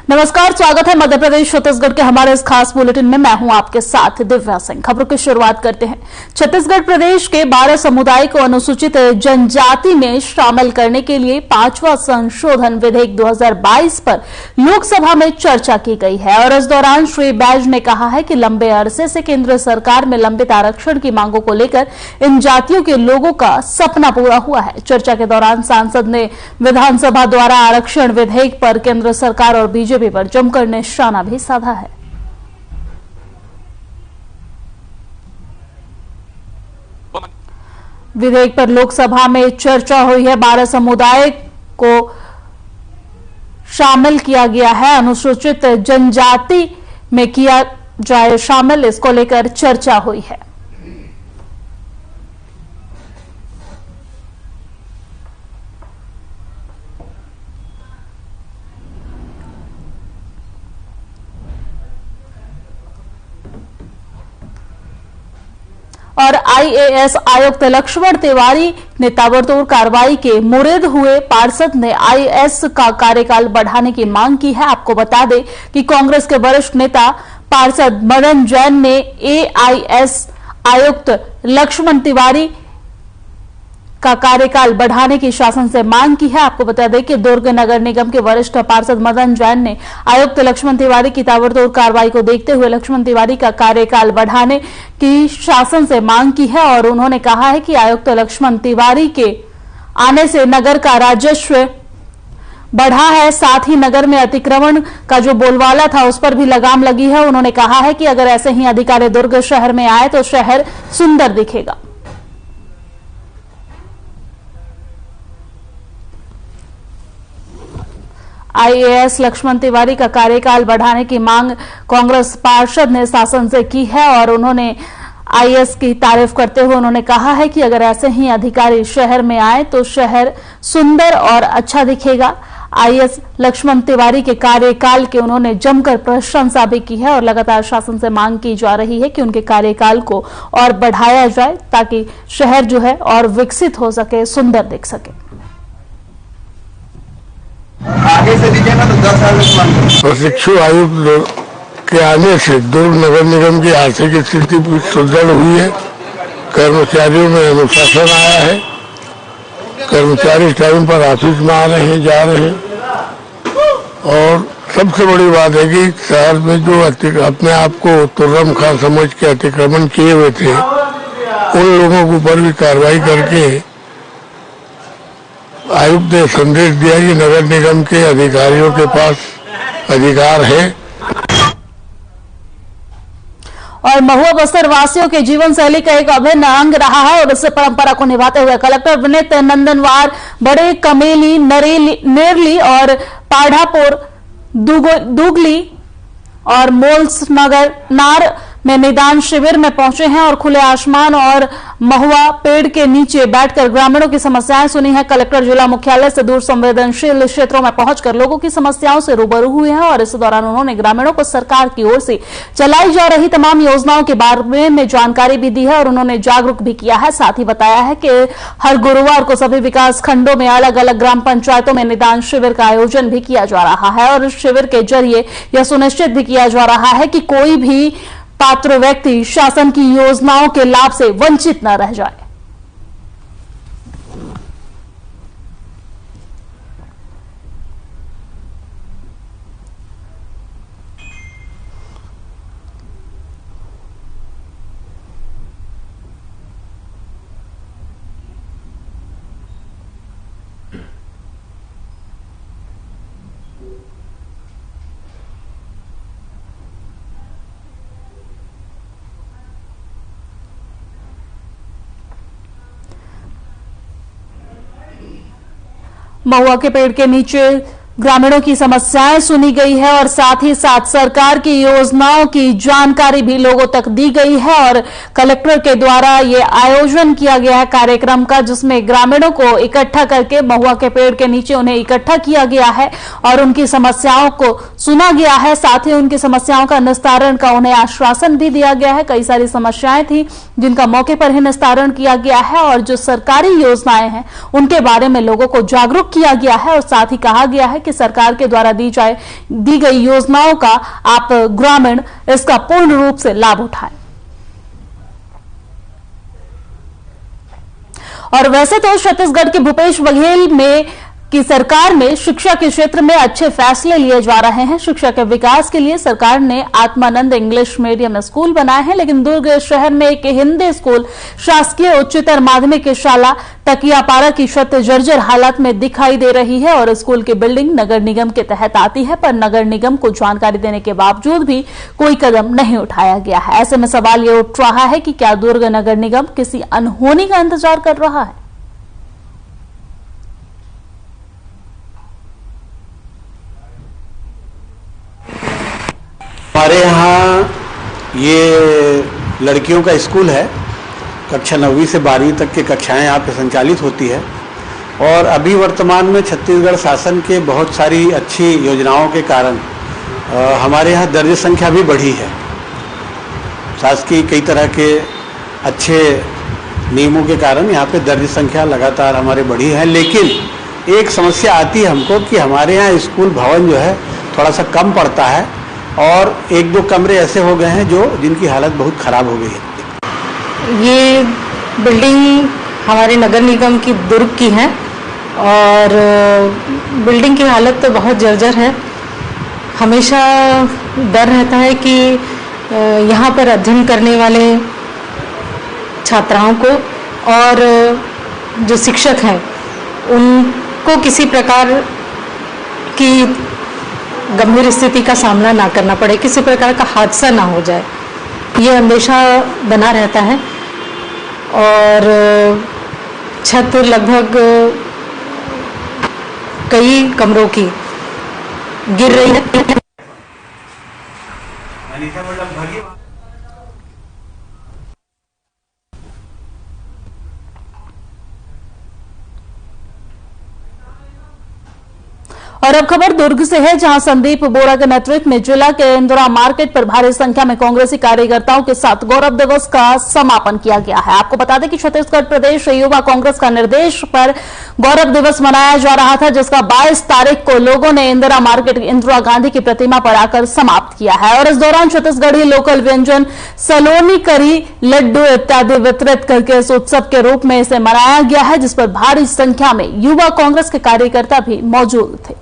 नमस्कार, स्वागत है मध्य प्रदेश छत्तीसगढ़ के हमारे इस खास बुलेटिन में। मैं हूं आपके साथ दिव्या सिंह। खबरों की शुरुआत करते हैं। छत्तीसगढ़ प्रदेश के 12 समुदाय को अनुसूचित जनजाति में शामिल करने के लिए 5वां संशोधन विधेयक 2022 पर लोकसभा में चर्चा की गई है और इस दौरान श्री बैज ने कहा है कि लंबे अरसे से केंद्र सरकार में लंबित आरक्षण की मांगों को लेकर इन जातियों के लोगों का सपना पूरा हुआ है। चर्चा के दौरान सांसद ने विधानसभा द्वारा आरक्षण विधेयक पर केंद्र सरकार और बीजेपी पर जमकर निशाना भी साधा है। विधेयक पर लोकसभा में चर्चा हुई है। 12 समुदाय को शामिल किया गया है, अनुसूचित जनजाति में किया जाए शामिल, इसको लेकर चर्चा हुई है। और आईएएस आयुक्त लक्ष्मण तिवारी ने ताबड़तोड़ कार्रवाई के मुरीद हुए पार्षद ने आईएएस का कार्यकाल बढ़ाने की मांग की है। आपको बता दें कि कांग्रेस के वरिष्ठ नेता पार्षद मदन जैन ने एआईएएस आयुक्त लक्ष्मण तिवारी का कार्यकाल बढ़ाने की शासन से मांग की है। आपको बता दें कि दुर्ग नगर निगम के वरिष्ठ पार्षद मदन जैन ने आयुक्त लक्ष्मण तिवारी की ताबड़तोड़ कार्रवाई को देखते हुए लक्ष्मण तिवारी का कार्यकाल बढ़ाने की शासन से मांग की है और उन्होंने कहा है कि आयुक्त लक्ष्मण तिवारी के आने से नगर का राजस्व बढ़ा है, साथ ही नगर में अतिक्रमण का जो बोलबाला था उस पर भी लगाम लगी है। उन्होंने कहा है कि अगर ऐसे ही अधिकारी दुर्ग शहर में आए तो शहर सुंदर दिखेगा। आईएएस लक्ष्मण तिवारी का कार्यकाल बढ़ाने की मांग कांग्रेस पार्षद ने शासन से की है और उन्होंने आईएएस की तारीफ करते हुए उन्होंने कहा है कि अगर ऐसे ही अधिकारी शहर में आए तो शहर सुंदर और अच्छा दिखेगा। आईएएस लक्ष्मण तिवारी के कार्यकाल की उन्होंने जमकर प्रशंसा भी की है और लगातार शासन से मांग की जा रही है कि उनके कार्यकाल को और बढ़ाया जाए ताकि शहर जो है और विकसित हो सके, सुंदर दिख सके। आगे से दिखेगा तो 10 साल में प्रशिक्षु आयुक्त के आने से दुर्ग नगर निगम की आर्थिक स्थिति सुदृढ़ हुई है। कर्मचारियों में अनुशासन आया है। कर्मचारी टाइम पर ऑफिस में आ रहे हैं, जा रहे हैं। और सबसे बड़ी बात है कि शहर में जो अपने आप को तुर्रम खां समझ के अतिक्रमण किए हुए थे उन लोगों के ऊपर भी कार्रवाई करके आयुक्त ने संदेश दिया कि नगर निगम के अधिकारियों के पास अधिकार है। और महुआ बस्तर वासियों के जीवन शैली का एक अभिन्न अंग रहा है और इस परंपरा को निभाते हुए कलेक्टर विनीत नंदनवार बड़े कमेली, नेरली और पाढ़ापुर, दुगली और मोल्स नगर नार में निदान शिविर में पहुंचे हैं और खुले आसमान और महुआ पेड़ के नीचे बैठकर ग्रामीणों की समस्याएं सुनी है। कलेक्टर जिला मुख्यालय से दूर संवेदनशील क्षेत्रों में पहुंचकर लोगों की समस्याओं से रूबरू हुए हैं और इस दौरान उन्होंने ग्रामीणों को सरकार की ओर से चलाई जा रही तमाम योजनाओं के बारे में जानकारी भी दी है और उन्होंने जागरूक भी किया है। साथ ही बताया है कि हर गुरुवार को सभी विकास खंडों में अलग अलग ग्राम पंचायतों में निदान शिविर का आयोजन भी किया जा रहा है और इस शिविर के जरिए यह सुनिश्चित भी किया जा रहा है कि कोई भी पात्र व्यक्ति शासन की योजनाओं के लाभ से वंचित न रह जाए। महुआ के पेड़ के नीचे ग्रामीणों की समस्याएं सुनी गई है और साथ ही साथ सरकार की योजनाओं की जानकारी भी लोगों तक दी गई है और कलेक्टर के द्वारा ये आयोजन किया गया है कार्यक्रम का, जिसमें ग्रामीणों को इकट्ठा करके महुआ के पेड़ के नीचे उन्हें इकट्ठा किया गया है और उनकी समस्याओं को सुना गया है। साथ ही उनकी समस्याओं का निस्तारण का उन्हें आश्वासन भी दिया गया है। कई सारी समस्याएं थी जिनका मौके पर ही निस्तारण किया गया है और जो सरकारी योजनाएं हैं उनके बारे में लोगों को जागरूक किया गया है और साथ ही कहा गया है कि सरकार के द्वारा दी गई योजनाओं का आप ग्रामीण इसका पूर्ण रूप से लाभ उठाएं। और वैसे तो छत्तीसगढ़ के भूपेश बघेल की सरकार में शिक्षा के क्षेत्र में अच्छे फैसले लिए जा रहे हैं। शिक्षा के विकास के लिए सरकार ने आत्मानंद इंग्लिश मीडियम स्कूल बनाए हैं, लेकिन दुर्ग शहर में एक हिंदी स्कूल शासकीय उच्चतर माध्यमिक शाला तकियापारा की छत जर्जर हालत में दिखाई दे रही है और स्कूल की बिल्डिंग नगर निगम के तहत आती है, पर नगर निगम को जानकारी देने के बावजूद भी कोई कदम नहीं उठाया गया है। ऐसे में सवाल ये उठ रहा है कि क्या दुर्ग नगर निगम किसी अनहोनी का इंतजार कर रहा है? हमारे यहाँ ये लड़कियों का स्कूल है। कक्षा 9वीं से 12वीं तक की कक्षाएं यहाँ पे संचालित होती है और अभी वर्तमान में छत्तीसगढ़ शासन के बहुत सारी अच्छी योजनाओं के कारण हमारे यहाँ दर्ज संख्या भी बढ़ी है। शासकीय कई तरह के अच्छे नियमों के कारण यहाँ पे दर्ज संख्या लगातार हमारे बढ़ी है, लेकिन एक समस्या आती है हमको कि हमारे यहाँ स्कूल भवन जो है थोड़ा सा कम पड़ता है और 1-2 कमरे ऐसे हो गए हैं जिनकी हालत बहुत ख़राब हो गई है। ये बिल्डिंग हमारे नगर निगम की दुर्ग की है और बिल्डिंग की हालत तो बहुत जर्जर है। हमेशा डर रहता है कि यहाँ पर अध्ययन करने वाले छात्राओं को और जो शिक्षक हैं उनको किसी प्रकार की गंभीर स्थिति का सामना ना करना पड़े, किसी प्रकार का हादसा ना हो जाए, ये हमेशा बना रहता है। और छत लगभग कई कमरों की गिर रही है। और अब खबर दुर्ग से है, जहां संदीप बोरा के नेतृत्व में जिला के इंदिरा मार्केट पर भारी संख्या में कांग्रेसी कार्यकर्ताओं के साथ गौरव दिवस का समापन किया गया है। आपको बता दें कि छत्तीसगढ़ प्रदेश युवा कांग्रेस का निर्देश पर गौरव दिवस मनाया जा रहा था, जिसका 22 तारीख को लोगों ने इंदिरा मार्केट इंदिरा गांधी की प्रतिमा पर आकर समाप्त किया है। और इस दौरान छत्तीसगढ़ी लोकल व्यंजन सलोनी, करी, लड्डू इत्यादि वितरित करके इस उत्सव के रूप में इसे मनाया गया है, जिस पर भारी संख्या में युवा कांग्रेस के कार्यकर्ता भी मौजूद थे।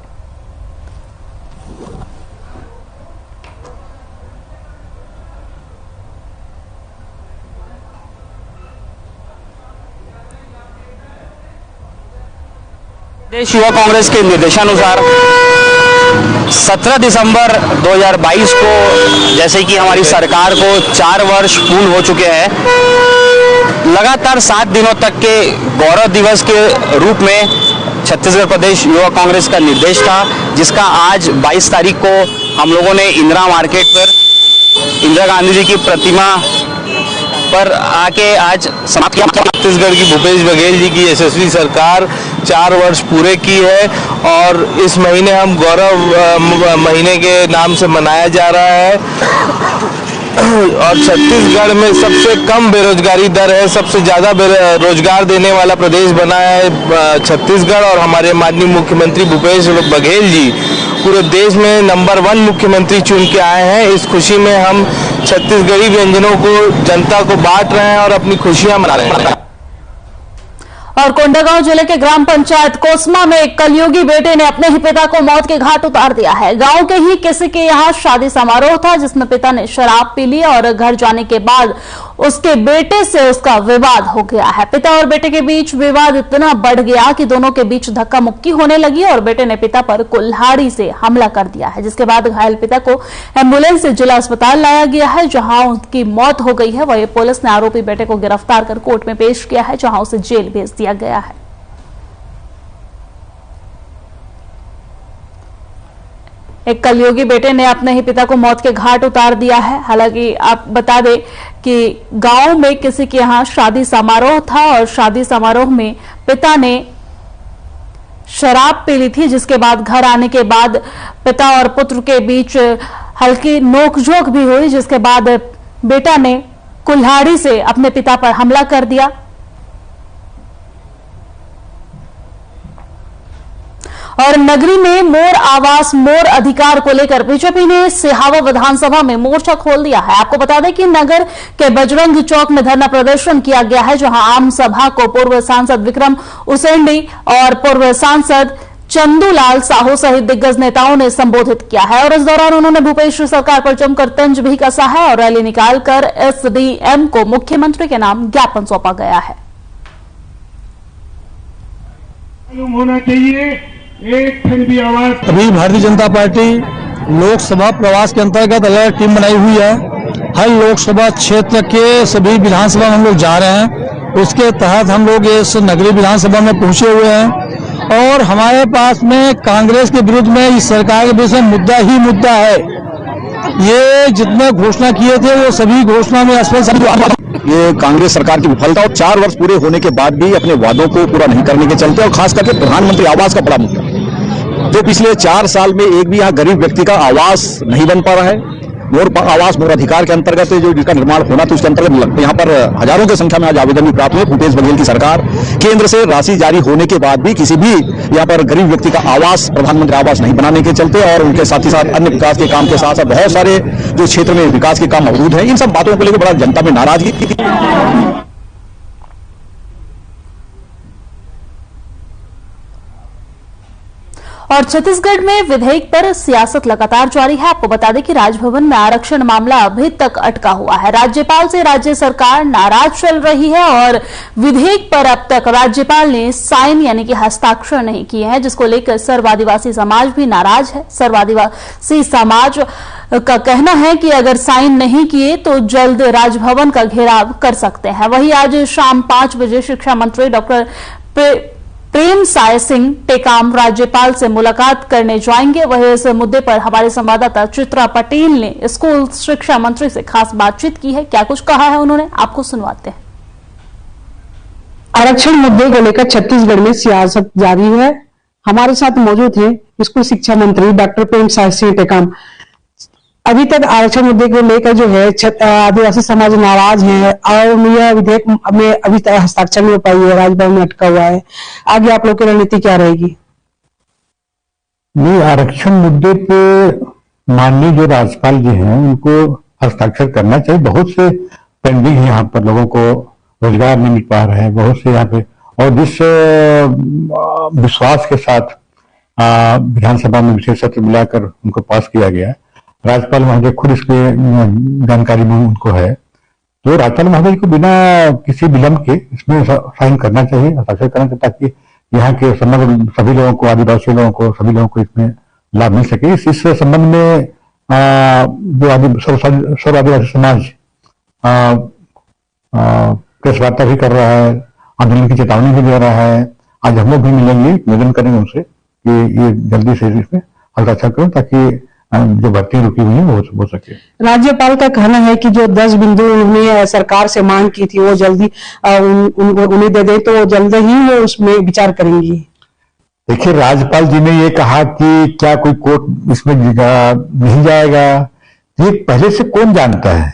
प्रदेश युवा कांग्रेस के निर्देशानुसार 17 दिसंबर 2022 को, जैसे कि हमारी सरकार को 4 वर्ष पूर्ण हो चुके हैं, लगातार 7 दिनों तक के गौरव दिवस के रूप में छत्तीसगढ़ प्रदेश युवा कांग्रेस का निर्देश था, जिसका आज 22 तारीख को हम लोगों ने इंदिरा मार्केट पर इंदिरा गांधी जी की प्रतिमा पर आके आज समाप्त किया। छत्तीसगढ़ की भूपेश बघेल जी की यशस्वी सरकार 4 वर्ष पूरे की है और इस महीने हम गौरव महीने के नाम से मनाया जा रहा है। और छत्तीसगढ़ में सबसे कम बेरोजगारी दर है, सबसे ज़्यादा रोजगार देने वाला प्रदेश बना है छत्तीसगढ़। और हमारे माननीय मुख्यमंत्री भूपेश बघेल जी पूरे देश में नंबर 1 मुख्यमंत्री चुन के आए हैं। इस खुशी में हम छत्तीसगढ़ी व्यंजनों को जनता को बांट रहे हैं और अपनी खुशियां मना रहे हैं। और कोंडागांव जिले के ग्राम पंचायत कोसमा में एक कलयुगी बेटे ने अपने ही पिता को मौत के घाट उतार दिया है। गांव के ही किसी के यहां शादी समारोह था, जिसमें पिता ने शराब पी ली और घर जाने के बाद उसके बेटे से उसका विवाद हो गया है। पिता और बेटे के बीच विवाद इतना बढ़ गया कि दोनों के बीच धक्का मुक्की होने लगी और बेटे ने पिता पर कुल्हाड़ी से हमला कर दिया है, जिसके बाद घायल पिता को एम्बुलेंस से जिला अस्पताल लाया गया है, जहां उसकी मौत हो गई है। वही पुलिस ने आरोपी बेटे को गिरफ्तार कर कोर्ट में पेश किया है, जहां उसे जेल भेज दिया गया है। एक कलयुगी बेटे ने अपने ही पिता को मौत के घाट उतार दिया है। हालांकि आप बता दें कि गांव में किसी के यहां शादी समारोह था और शादी समारोह में पिता ने शराब पी ली थी, जिसके बाद घर आने के बाद पिता और पुत्र के बीच हल्की नोकझोंक भी हुई, जिसके बाद बेटा ने कुल्हाड़ी से अपने पिता पर हमला कर दिया। और नगरी में मोर आवास मोर अधिकार को लेकर बीजेपी ने सिहावा विधानसभा में मोर्चा खोल दिया है। आपको बता दें कि नगर के बजरंग चौक में धरना प्रदर्शन किया गया है, जहां आम सभा को पूर्व सांसद विक्रम उसेंडी और पूर्व सांसद चंदूलाल साहू सहित दिग्गज नेताओं ने संबोधित किया है। और इस दौरान उन्होंने भूपेश सरकार पर जमकर तंज भी कसा है और रैली निकालकर एसडीएम को मुख्यमंत्री के नाम ज्ञापन सौंपा गया है। होना चाहिए एक ठन भी आवाज। अभी भारतीय जनता पार्टी लोकसभा प्रवास के अंतर्गत अलग टीम बनाई हुई है। हर लोकसभा क्षेत्र के सभी विधानसभा में हम लोग जा रहे हैं। उसके तहत हम लोग इस नगरीय विधानसभा में पहुंचे हुए हैं और हमारे पास में कांग्रेस के विरुद्ध में इस सरकार के विरुद्ध में मुद्दा ही मुद्दा है। ये जितने घोषणा किए थे वो सभी घोषणा में स्पष्ट ये कांग्रेस सरकार की विफलता और 4 वर्ष पूरे होने के बाद भी अपने वादों को पूरा नहीं करने के चलते और खास करके प्रधानमंत्री आवास का बड़ा मुद्दा जो पिछले 4 साल में एक भी यहाँ गरीब व्यक्ति का आवास नहीं बन पा रहा है। मोर आवास मोर अधिकार के अंतर्गत जो जिसका निर्माण होना था उसके अंतर्गत यहाँ पर हजारों की संख्या में आज आवेदन भी प्राप्त हुए। भूपेश बघेल की सरकार केंद्र से राशि जारी होने के बाद भी किसी भी यहाँ पर गरीब व्यक्ति का आवास प्रधानमंत्री आवास नहीं बनाने के चलते और उनके साथ ही साथ अन्य विकास के काम के साथ साथ बहुत सारे जो क्षेत्र में विकास के काम अवरुद्ध है। इन सब बातों को लेकर बड़ा जनता में नाराजगी। और छत्तीसगढ़ में विधेयक पर सियासत लगातार जारी है। आपको बता दें कि राजभवन में आरक्षण मामला अभी तक अटका हुआ है। राज्यपाल से राज्य सरकार नाराज चल रही है और विधेयक पर अब तक राज्यपाल ने साइन यानी कि हस्ताक्षर नहीं किए हैं, जिसको लेकर सर्व आदिवासी समाज भी नाराज है। सर्व आदिवासी समाज का कहना है कि अगर साइन नहीं किए तो जल्द राजभवन का घेराव कर सकते हैं। वहीं आज शाम 5 बजे शिक्षा मंत्री डॉक्टर प्रेमसाय सिंह टेकाम राज्यपाल से मुलाकात करने जाएंगे। वहीं इस मुद्दे पर हमारे संवाददाता चित्रा पटेल ने स्कूल शिक्षा मंत्री से खास बातचीत की है। क्या कुछ कहा है उन्होंने, आपको सुनवाते हैं। आरक्षण मुद्दे को लेकर छत्तीसगढ़ में सियासत जारी है। हमारे साथ मौजूद हैं स्कूल शिक्षा मंत्री डॉक्टर प्रेमसाय सिंह टेकाम। अभी तक आरक्षण मुद्दे को लेकर जो है आदिवासी समाज नाराज है और यह विधेयक में अभी तक हस्ताक्षर नहीं हो पाई है, राजभवन में अटका हुआ है। आगे आप लोग की रणनीति क्या रहेगी? ये आरक्षण मुद्दे पे माननीय जो राज्यपाल जी हैं उनको हस्ताक्षर करना चाहिए। बहुत से पेंडिंग है, यहाँ पर लोगों को रोजगार नहीं मिल पा रहा है बहुत से यहाँ पे, और जिस विश्वास के साथ विधानसभा में विशेष सत्र बुलाकर उनको पास किया गया, राज्यपाल महोदय खुद इसके जानकारी में उनको है, तो राज्यपाल महोदय को बिना किसी विलंब के इसमें साइन करना चाहिए, हस्ताक्षर करना चाहिए, ताकि यहाँ के समग्र सभी लोगों को, आदिवासी लोगों को, सभी लोगों को इसमें लाभ मिल सके। इस संबंध में जो सर्व आदिवासी समाज प्रेस वार्ता भी कर रहा है, आंदोलन की चेतावनी भी दे रहा है। आज हम लोग भी मिलेंगे, निवेदन करेंगे उनसे कि ये जल्दी से इसमें हस्ताक्षर करें ताकि जो भर्ती रुकी हुई है वो हो सके। राज्यपाल का कहना है कि जो 10 बिंदु उन्होंने सरकार से मांग की थी वो जल्दी उन्हें दे दे, तो जल्द ही वो उसमें विचार करेंगी। देखिए, राज्यपाल जी ने ये कहा कि क्या कोई कोर्ट इसमें नहीं जाएगा, ये पहले से कौन जानता है,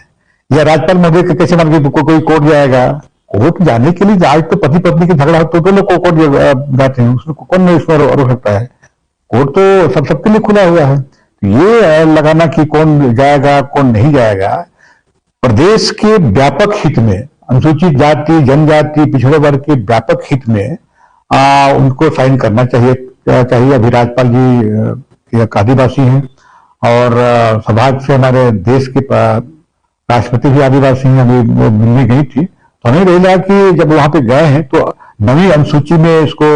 या राज्यपाल महोदय कैसे मान के कोई कोर्ट जाएगा? कोर्ट जाने के लिए आज तो पति पत्नी की झगड़ा हो तो लोग कोर्ट जाते हैं, उसमें कौन नहीं उसमें रोक सकता है? कोर्ट तो सबके लिए खुला हुआ है। ये लगाना कि कौन जाएगा कौन नहीं जाएगा, प्रदेश के व्यापक हित में, अनुसूचित जाति जनजाति पिछड़े वर्ग के व्यापक हित में उनको साइन करना चाहिए। अभी राज्यपाल जी एक आदिवासी हैं और सौभाग्य से हमारे देश के राष्ट्रपति भी आदिवासी हैं। अभी वो मिलने गई थी तो हमें लगा कि जब वहां पे गए हैं तो नवी अनुसूची में इसको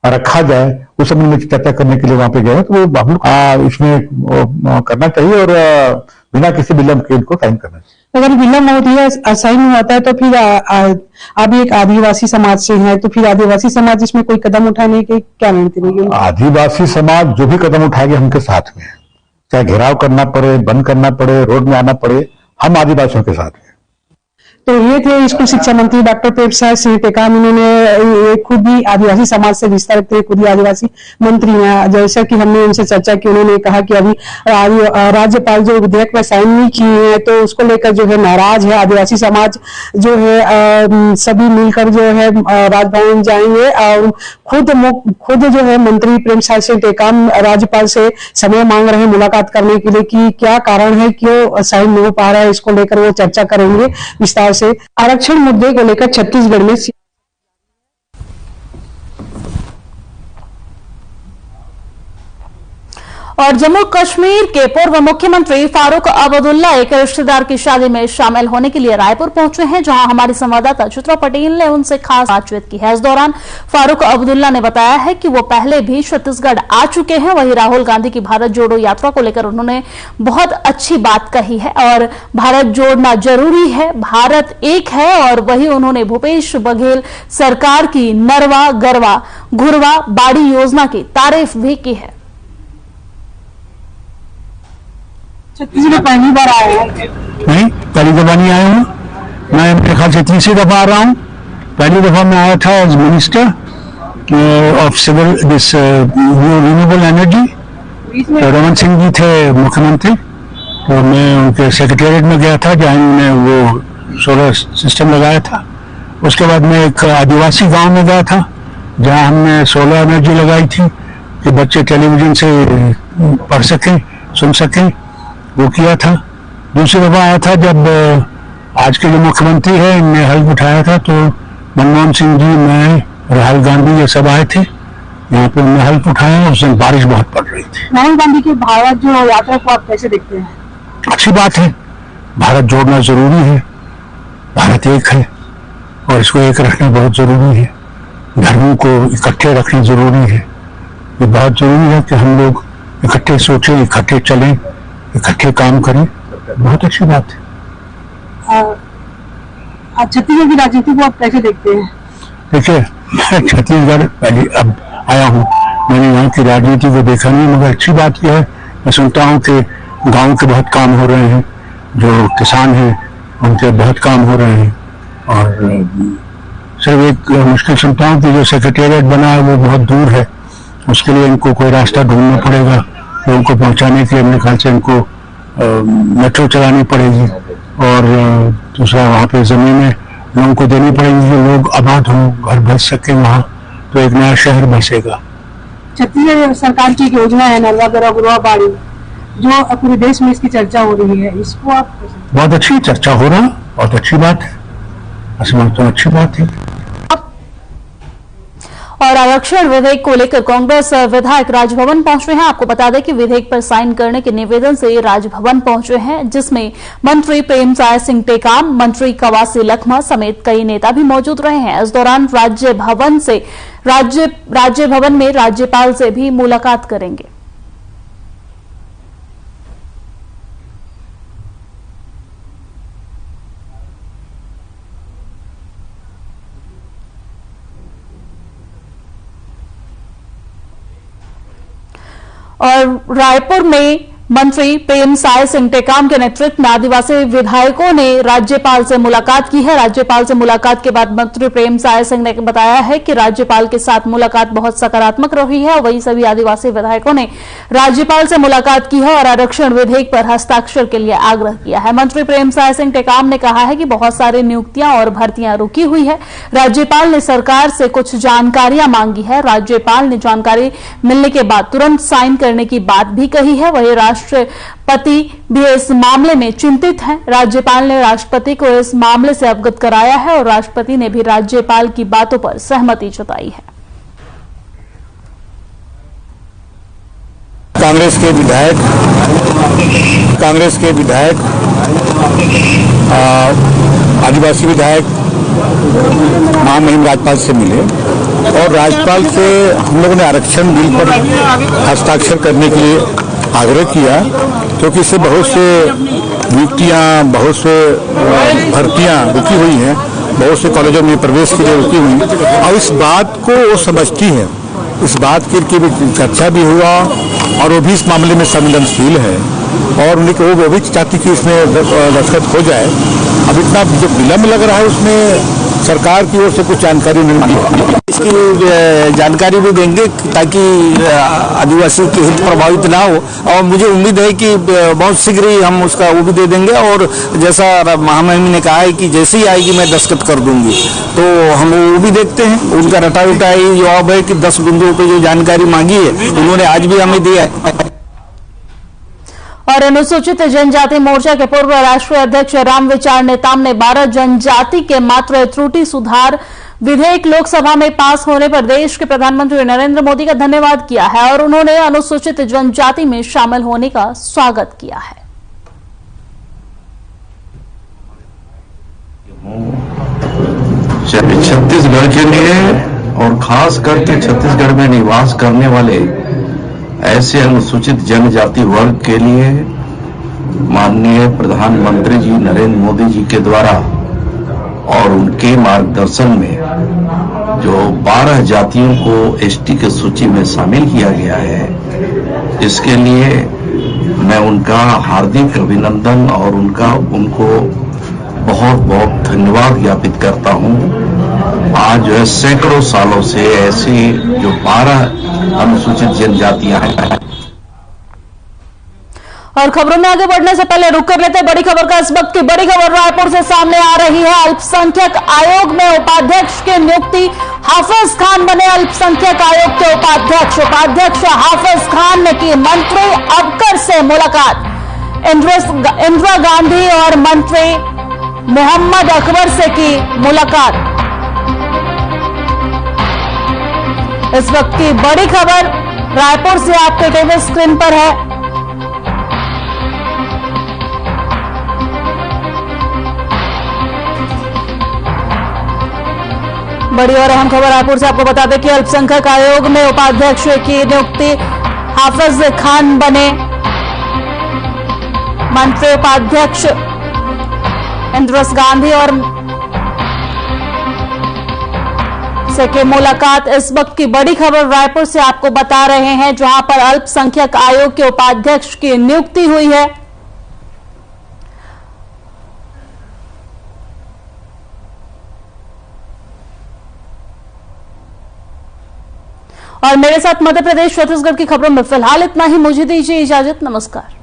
रखा जाए, उस संबंध में चर्चा करने के लिए वहां पे गए, तो वो हम लोग इसमें करना चाहिए और बिना किसी विलंब के इनको साइन करना चाहिए। अगर विलंब होती है, साइन होता है, तो फिर आप एक आदिवासी समाज से हैं, तो फिर आदिवासी समाज इसमें कोई कदम उठाने की क्या रणनीति रहेगी? आदिवासी समाज जो भी कदम उठाएगी हमके साथ में, चाहे घेराव करना पड़े, बंद करना पड़े, रोड में आना पड़े, हम आदिवासियों के साथ हैं। तो ये थे स्कूल शिक्षा मंत्री डॉक्टर प्रेम साय सिंह टेकाम। इन्होंने खुद ही आदिवासी समाज से रिश्ता रखते हैं, खुद ही आदिवासी मंत्री हैं। जैसा कि हमने उनसे चर्चा की, उन्होंने कहा कि अभी राज्यपाल जो विधेयक में साइन नहीं किए हैं तो उसको लेकर जो है नाराज है। आदिवासी समाज जो है सभी मिलकर जो है राजभवन जाएंगे और खुद जो है मंत्री प्रेम साय सिंह टेकाम राज्यपाल से समय मांग रहे हैं मुलाकात करने के लिए कि क्या कारण है, क्यों साइन नहीं हो पा रहा है। इसको लेकर वो चर्चा करेंगे विस्तार से। आरक्षण मुद्दे को लेकर छत्तीसगढ़ में और जम्मू कश्मीर के पूर्व मुख्यमंत्री फारूक अब्दुल्ला एक रिश्तेदार की शादी में शामिल होने के लिए रायपुर पहुंचे हैं, जहां हमारी संवाददाता चित्रा पटेल ने उनसे खास बातचीत की है। इस दौरान फारूक अब्दुल्ला ने बताया है कि वो पहले भी छत्तीसगढ़ आ चुके हैं। वहीं राहुल गांधी की भारत जोड़ो यात्रा को लेकर उन्होंने बहुत अच्छी बात कही है और भारत जोड़ना जरूरी है, भारत एक है। और वहीं उन्होंने भूपेश बघेल सरकार की नरवा गरवा घुरवा बाड़ी योजना की तारीफ भी की है। छत्तीसगढ़ पहली बार आए हैं? नहीं, पहली दफा नहीं आया हूँ मैं, मेरे ख्याल से तीसरी दफा आ रहा हूँ। पहली दफा मैं आया था as minister of civil this renewable energy. Raman Singh ji थे मुख्यमंत्री, तो मैं उनके सेक्रेटेरिएट में गया था जहाँ उन्होंने वो सोलर सिस्टम लगाया था। उसके बाद मैं एक आदिवासी गांव में गया था जहाँ हमने सोलर एनर्जी लगाई थी कि बच्चे टेलीविजन से पढ़ सकें, सुन सकें, वो किया था। दूसरी दफा आया था जब आज के जो मुख्यमंत्री है इनने हल्फ उठाया था, तो मनमोहन सिंह जी, मैं, राहुल गांधी ये सब आए थे यहाँ पे, उन्होंने हल्फ उठाया। उस दिन बारिश बहुत पड़ रही थी। राहुल गांधी की भारत जो यात्रा को आप कैसे देखते हैं? अच्छी बात है, भारत जोड़ना जरूरी है, भारत एक है और इसको एक रखना बहुत जरूरी है। धर्मों को इकट्ठे रखना जरूरी है। ये बहुत जरूरी है कि हम लोग इकट्ठे सोचें, इकट्ठे चलें, इकट्ठे काम करें। बहुत अच्छी बात है। छत्तीसगढ़ की राजनीति को आप कैसे देखते हैं? देखिए, मैं छत्तीसगढ़ पहले अब आया हूँ, मैंने यहाँ की राजनीति को देखा नहीं, मगर अच्छी बात यह है मैं सुनता हूँ कि गांव के बहुत काम हो रहे हैं, जो किसान हैं उनके बहुत काम हो रहे हैं। और सिर्फ एक मुश्किल सुनता हूँ कि जो सेक्रेटेरिएट बना है वो बहुत दूर है, उसके लिए इनको कोई रास्ता ढूंढना पड़ेगा लोगों को पहुंचाने के लिए। मेरे ख्याल से इनको मेट्रो चलानी पड़ेगी और दूसरा वहाँ पे जमीनें लोगों को देनी पड़ेगी, जो लोग आबाद हों, घर बस सकें वहाँ, तो एक नया शहर बसेगा। छत्तीसगढ़ सरकार की एक योजना है नरवा गरवा घुरवा बाड़ी, जो पूरे देश में इसकी चर्चा हो रही है, इसको आप? बहुत अच्छी चर्चा हो रहा, बहुत अच्छी बात है, असमान तो अच्छी बात है। और आरक्षण विधेयक को लेकर कांग्रेस विधायक राजभवन पहुंचे हैं। आपको बता दें कि विधेयक पर साइन करने के निवेदन से राजभवन पहुंचे हैं, जिसमें मंत्री प्रेम साय सिंह टेकाम, मंत्री कवासी लखमा समेत कई नेता भी मौजूद रहे हैं। इस दौरान राज्यभवन में राज्यपाल से भी मुलाकात करेंगे। और रायपुर में मंत्री प्रेम साय सिंह टेकाम के नेतृत्व में आदिवासी विधायकों ने राज्यपाल से मुलाकात की है। राज्यपाल से मुलाकात के बाद मंत्री प्रेम साय सिंह ने बताया है कि राज्यपाल के साथ मुलाकात बहुत सकारात्मक रही है। वहीं सभी आदिवासी विधायकों ने राज्यपाल से मुलाकात की है और आरक्षण विधेयक पर हस्ताक्षर के लिए आग्रह किया है। मंत्री प्रेम साय सिंह टेकाम ने कहा है कि बहुत सारी नियुक्तियां और भर्तियां रुकी हुई है। राज्यपाल ने सरकार से कुछ जानकारियां मांगी है। राज्यपाल ने जानकारी मिलने के बाद तुरंत साइन करने की बात भी कही है। वहीं राष्ट्रपति भी इस मामले में चिंतित हैं। राज्यपाल ने राष्ट्रपति को इस मामले से अवगत कराया है और राष्ट्रपति ने भी राज्यपाल की बातों पर सहमति जताई है। कांग्रेस के विधायक आदिवासी विधायक महामहिम राज्यपाल से मिले और राज्यपाल से हम लोगों ने आरक्षण बिल पर हस्ताक्षर करने के लिए आग्रह किया, क्योंकि इससे बहुत से नियुक्तियां, बहुत से भर्तियां रुकी हुई हैं, बहुत से कॉलेजों में प्रवेश के लिए रुकी हुई, और इस बात को वो समझती है। इस बात की भी चर्चा भी हुआ और वो भी इस मामले में संवेदनशील है। और उन्हें वो भी चाहती कि इसमें दस्तखत हो जाए। अब इतना जो विलम्ब लग रहा है उसमें सरकार की ओर से कुछ जानकारी नहीं मिली। इसकी जानकारी भी देंगे ताकि आदिवासी के हित प्रभावित ना हो, और मुझे उम्मीद है कि बहुत शीघ्र ही हम उसका वो भी दे देंगे। और जैसा महामहिम ने कहा है कि जैसे ही आएगी मैं दस्तखत कर दूंगी, तो हम वो भी देखते हैं। उनका रटा उटा ही जवाब है कि 10 बिंदुओं पर जो जानकारी मांगी है उन्होंने आज भी हमें दिया है। और अनुसूचित जनजाति मोर्चा के पूर्व राष्ट्रीय अध्यक्ष रामविचार नेताम ने 12 जनजाति के मात्र त्रुटि सुधार विधेयक लोकसभा में पास होने पर देश के प्रधानमंत्री नरेंद्र मोदी का धन्यवाद किया है और उन्होंने अनुसूचित जनजाति में शामिल होने का स्वागत किया है। छत्तीसगढ़ के लिए और खास करके छत्तीसगढ़ में निवास करने वाले ऐसे अनुसूचित जनजाति वर्ग के लिए माननीय प्रधानमंत्री जी नरेंद्र मोदी जी के द्वारा और उनके मार्गदर्शन में जो 12 जातियों को एसटी की सूची में शामिल किया गया है, इसके लिए मैं उनका हार्दिक अभिनंदन और उनको बहुत बहुत धन्यवाद ज्ञापित करता हूं। आज जो है सैकड़ों सालों से ऐसी जो 12 अनुसूचित जनजातियां हैं। और खबरों में आगे बढ़ने से पहले रुक कर लेते हैं बड़ी खबर का। इस वक्त की बड़ी खबर रायपुर से सामने आ रही है। अल्पसंख्यक आयोग में उपाध्यक्ष की नियुक्ति, हाफिज खान बने अल्पसंख्यक आयोग के उपाध्यक्ष। उपाध्यक्ष हाफिज खान ने की मंत्री अबकर से मुलाकात। इंदिरा गांधी और मंत्री मोहम्मद अकबर से की मुलाकात। इस वक्त की बड़ी खबर रायपुर से आपके टीवी स्क्रीन पर है। बड़ी और अहम खबर रायपुर से आपको बता दें कि अल्पसंख्यक आयोग में उपाध्यक्ष की नियुक्ति हाफिज खान बने। मंत्री उपाध्यक्ष इंदिरा गांधी और से की मुलाकात। इस वक्त की बड़ी खबर रायपुर से आपको बता रहे हैं, जहां पर अल्पसंख्यक आयोग के उपाध्यक्ष की नियुक्ति हुई है। और मेरे साथ मध्य प्रदेश छत्तीसगढ़ की खबरों में फिलहाल इतना ही। मुझे दीजिए इजाजत। नमस्कार।